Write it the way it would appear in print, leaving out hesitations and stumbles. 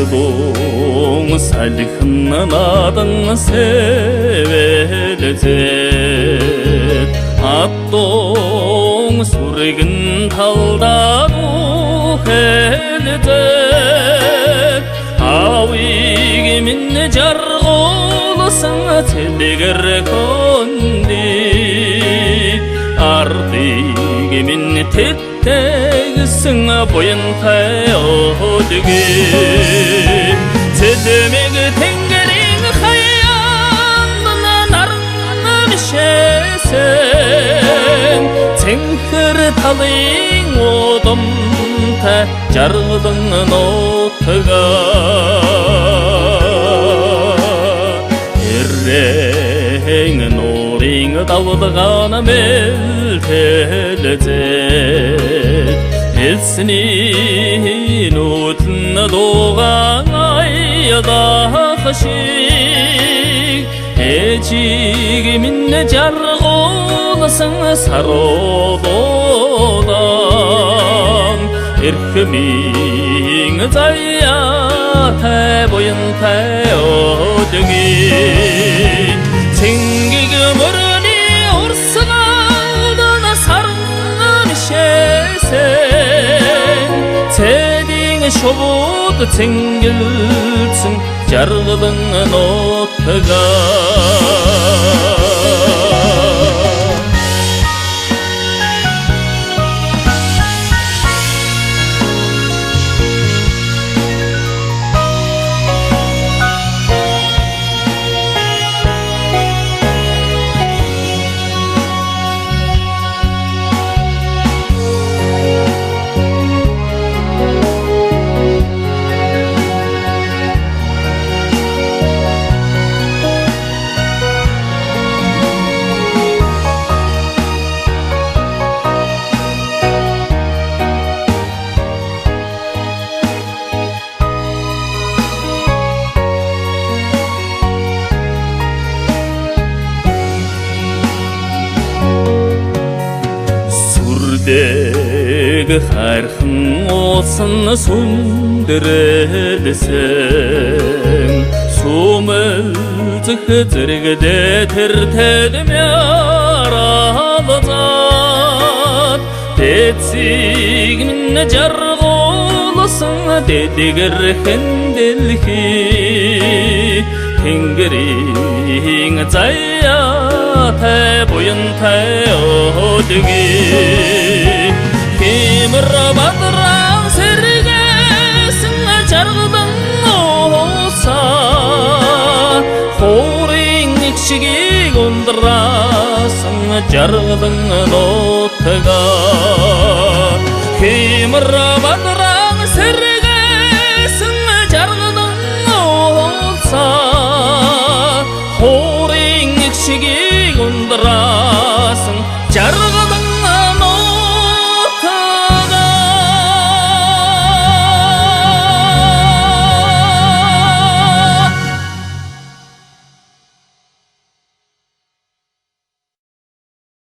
Аттың салхынан адың севелзет Аттың сүрегін талдану келзет Ауиге мен жарғолысың телегер көндей Ардиге мен теттегісің бойынтай өдіге Телемегі теңгерің қаянынан арыңым шесен Теңкір талың одымта жарғылың отыға Еррең нұрың дауылғаны мөлтелзет Елсінен өтін доған айда қышық Әчігі мен жарғолысың саролодан Еркімің заяты бойынтай өдіңі Теңгегі мөріне ұрсын алдын сарыңым шесен Тәдің шобуд теңгілсің жарғылың отыға Сүрдегі қарқын олсын сүндірілсің Сумылзық зіргіде тіртедім яралы зат Детсігін жарғолысың дедігір хенделхи Теңгерің заяты бойынтай өдігі Кемір бадыран сергесің жарғылың олса Қорың екшіге қондырасың жарғылың отыға Кемір бадыран сергесің жарғылың олса Қорың екшіге қондырасың жарғылың